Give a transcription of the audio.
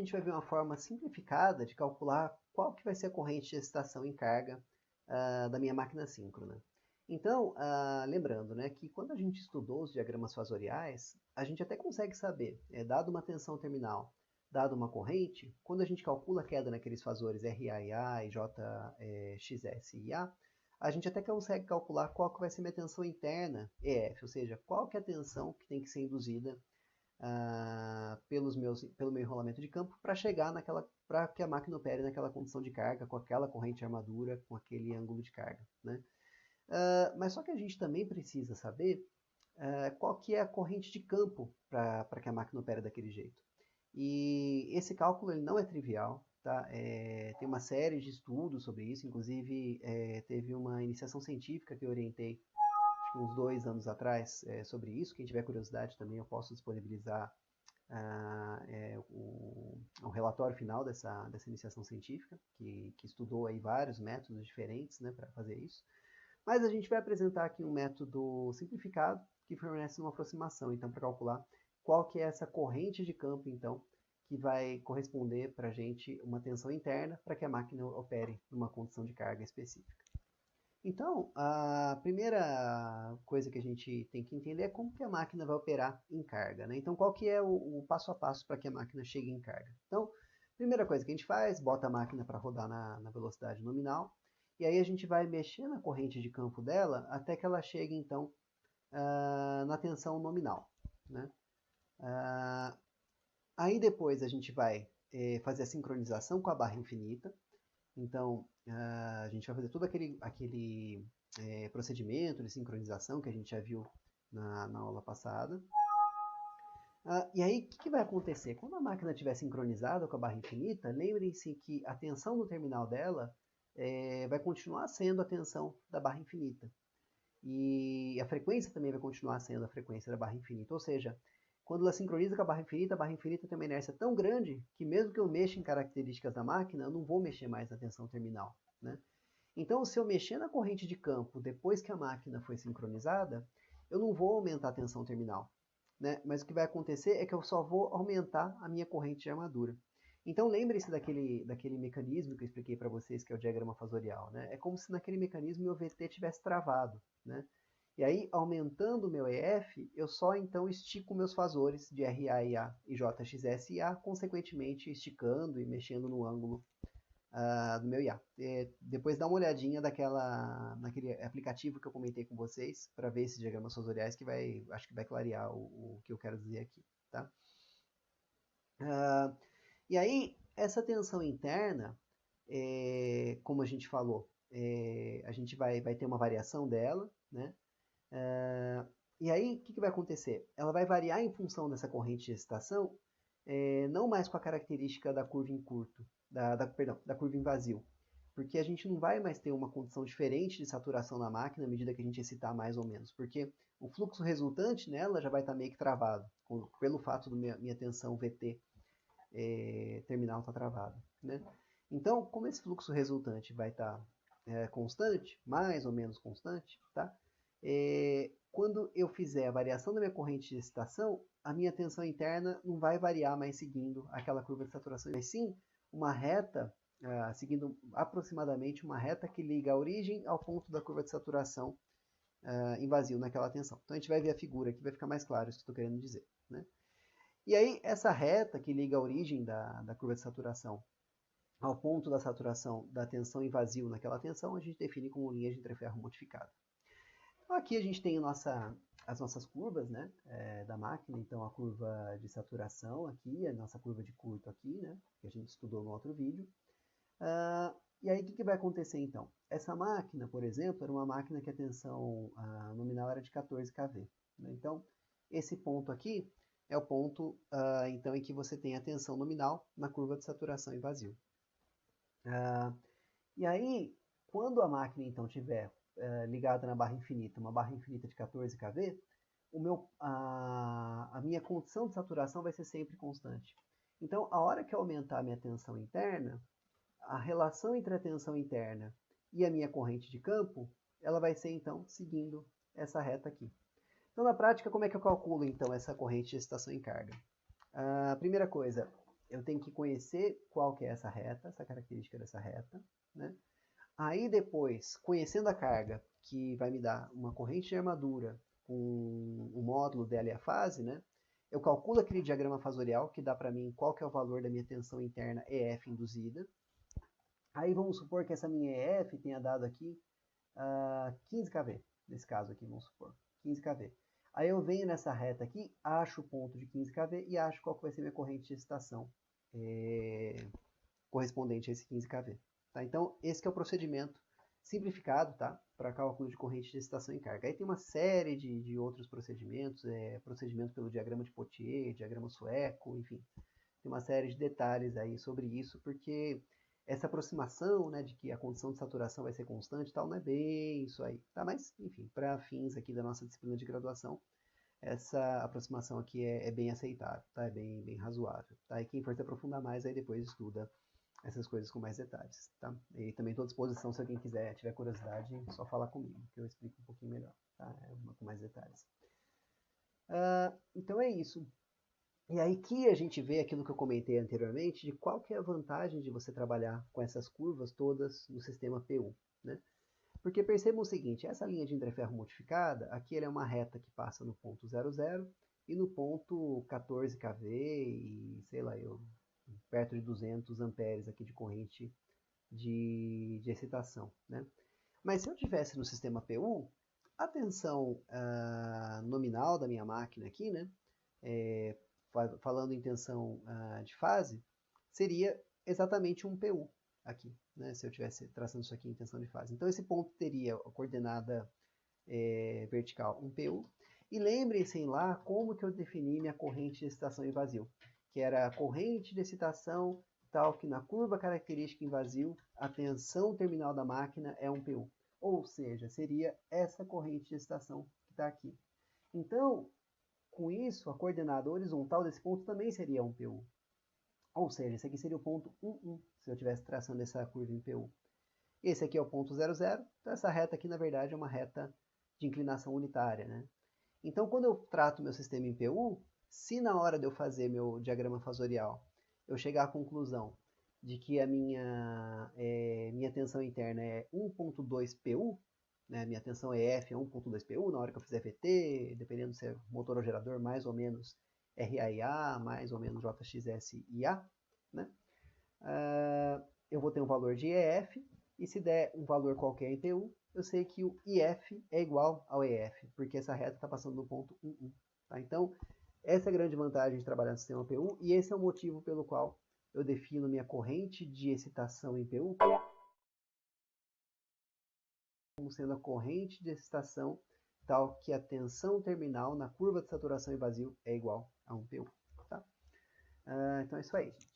gente vai ver uma forma simplificada de calcular qual que vai ser a corrente de excitação em carga da minha máquina síncrona. Então, lembrando, né, que quando a gente estudou os diagramas fasoriais, a gente até consegue saber, dado uma tensão terminal, dado uma corrente, quando a gente calcula a queda naqueles fasores RA e A e JXS e A, a gente até consegue calcular qual que vai ser minha tensão interna, EF, ou seja, qual que é a tensão que tem que ser induzida pelo meu enrolamento de campo para chegar para que a máquina opere naquela condição de carga, com aquela corrente de armadura, com aquele ângulo de carga, né? Mas só que a gente também precisa saber qual que é a corrente de campo para que a máquina opere daquele jeito. E esse cálculo ele não é trivial, tá? Tem uma série de estudos sobre isso, inclusive teve uma iniciação científica que eu orientei acho que uns 2 anos atrás sobre isso. Quem tiver curiosidade também eu posso disponibilizar o relatório final dessa iniciação científica, que estudou aí vários métodos diferentes, né, para fazer isso. Mas a gente vai apresentar aqui um método simplificado que fornece uma aproximação, então, para calcular qual que é essa corrente de campo, então, que vai corresponder para a gente uma tensão interna para que a máquina opere numa condição de carga específica. Então, a primeira coisa que a gente tem que entender é como que a máquina vai operar em carga, né? Então, qual que é o passo a passo para que a máquina chegue em carga? Então, primeira coisa que a gente faz, bota a máquina para rodar na velocidade nominal, e aí a gente vai mexer na corrente de campo dela até que ela chegue, então, na tensão nominal, né? Aí depois a gente vai fazer a sincronização com a barra infinita. Então, a gente vai fazer todo aquele procedimento de sincronização que a gente já viu na aula passada. E aí, o que vai acontecer? Quando a máquina estiver sincronizada com a barra infinita, lembrem-se que a tensão no terminal dela vai continuar sendo a tensão da barra infinita. E a frequência também vai continuar sendo a frequência da barra infinita. Ou seja, quando ela sincroniza com a barra infinita tem uma inércia tão grande que mesmo que eu mexa em características da máquina, eu não vou mexer mais na tensão terminal, né? Então, se eu mexer na corrente de campo depois que a máquina foi sincronizada, eu não vou aumentar a tensão terminal, né? Mas o que vai acontecer é que eu só vou aumentar a minha corrente de armadura. Então, lembre-se daquele mecanismo que eu expliquei para vocês, que é o diagrama fasorial, né? É como se naquele mecanismo meu VT tivesse travado, né? E aí, aumentando o meu EF, eu só então estico meus fasores de RA e A e JXS e A, consequentemente esticando e mexendo no ângulo do meu IA. Depois dá uma olhadinha naquele aplicativo que eu comentei com vocês, para ver esses diagramas fasoriais, que acho que vai clarear o que eu quero dizer aqui, tá? E aí, essa tensão interna, como a gente falou, a gente vai ter uma variação dela, né? E aí, o que vai acontecer? Ela vai variar em função dessa corrente de excitação, não mais com a característica da curva em curto, perdão, da curva em vazio. Porque a gente não vai mais ter uma condição diferente de saturação na máquina à medida que a gente excitar mais ou menos. Porque o fluxo resultante nela já vai estar meio que travado, pelo fato da minha tensão VT terminal estar travada, né? Então, como esse fluxo resultante vai estar constante, mais ou menos constante, tá? Quando eu fizer a variação da minha corrente de excitação, a minha tensão interna não vai variar mais seguindo aquela curva de saturação, mas sim uma reta, seguindo aproximadamente uma reta que liga a origem ao ponto da curva de saturação em vazio naquela tensão. Então a gente vai ver a figura aqui, vai ficar mais claro isso que eu estou querendo dizer, né? E aí, essa reta que liga a origem da curva de saturação ao ponto da saturação da tensão em vazio naquela tensão, a gente define como linha de entreferro modificada. Então, aqui a gente tem as nossas curvas, né, da máquina. Então, a curva de saturação aqui, a nossa curva de curto aqui, né, que a gente estudou no outro vídeo. E aí, o que vai acontecer, então? Essa máquina, por exemplo, era uma máquina que a tensão nominal era de 14 kV. Né? Então, esse ponto aqui é o ponto, então, em que você tem a tensão nominal na curva de saturação em vazio. E aí, quando a máquina, então, tiver ligada na barra infinita, uma barra infinita de 14 kV, a minha condição de saturação vai ser sempre constante. Então, a hora que eu aumentar a minha tensão interna, a relação entre a tensão interna e a minha corrente de campo, ela vai ser, então, seguindo essa reta aqui. Então, na prática, como é que eu calculo, então, essa corrente de excitação em carga? A primeira coisa, eu tenho que conhecer qual que é essa reta, essa característica dessa reta, né? Aí depois, conhecendo a carga, que vai me dar uma corrente de armadura com o módulo dela e a fase, né? Eu calculo aquele diagrama fasorial, que dá para mim qual que é o valor da minha tensão interna EF induzida. Aí vamos supor que essa minha EF tenha dado aqui 15 kV, nesse caso aqui, vamos supor, 15 kV. Aí eu venho nessa reta aqui, acho o ponto de 15 kV e acho qual que vai ser minha corrente de excitação correspondente a esse 15 kV. Tá? Então, esse que é o procedimento simplificado, tá? Para cálculo de corrente de excitação em carga. Aí tem uma série de outros procedimentos, procedimento pelo diagrama de Pottier, diagrama sueco, enfim. Tem uma série de detalhes aí sobre isso, porque essa aproximação, né, de que a condição de saturação vai ser constante e tal, não é bem isso aí, tá? Mas, enfim, para fins aqui da nossa disciplina de graduação, essa aproximação aqui é bem aceitável, tá? É bem razoável, tá? E quem for se aprofundar mais, aí depois estuda essas coisas com mais detalhes, tá? E também estou à disposição, se alguém tiver curiosidade, só falar comigo, que eu explico um pouquinho melhor, tá? Com mais detalhes. Então é isso. E aí que a gente vê aquilo que eu comentei anteriormente, de qual que é a vantagem de você trabalhar com essas curvas todas no sistema PU, né? Porque percebam o seguinte, essa linha de entreferro modificada, aqui ela é uma reta que passa no ponto 00 e no ponto 14 kV e, sei lá, perto de 200 amperes aqui de corrente de excitação, né? Mas se eu tivesse no sistema PU, a tensão nominal da minha máquina aqui, né? Falando em tensão de fase, seria exatamente um PU aqui, né? Se eu estivesse traçando isso aqui em tensão de fase. Então, esse ponto teria a coordenada vertical 1 PU. E lembrem-se lá como que eu defini minha corrente de excitação em vazio, que era a corrente de excitação tal que na curva característica em vazio, a tensão terminal da máquina é 1 PU. Ou seja, seria essa corrente de excitação que está aqui. Então, com isso, a coordenada horizontal desse ponto também seria 1 PU. Ou seja, esse aqui seria o ponto 1, se eu estivesse traçando essa curva em PU. Esse aqui é o ponto 00, então essa reta aqui, na verdade, é uma reta de inclinação unitária, né? Então, quando eu trato meu sistema em PU, se na hora de eu fazer meu diagrama fasorial, eu chegar à conclusão de que a minha tensão interna é 1.2 PU, né? Minha tensão EF é 1.2 PU, na hora que eu fizer VT, dependendo se é motor ou gerador, mais ou menos RAIA, mais ou menos JXSIA, né? Eu vou ter um valor de EF, e se der um valor qualquer em PU, eu sei que o IF é igual ao EF, porque essa reta está passando no ponto 1, 1. Tá? Então, essa é a grande vantagem de trabalhar no sistema PU, e esse é o motivo pelo qual eu defino minha corrente de excitação em PU como sendo a corrente de excitação tal que a tensão terminal na curva de saturação e vazio é igual a 1 PU. Tá? Então é isso aí, gente.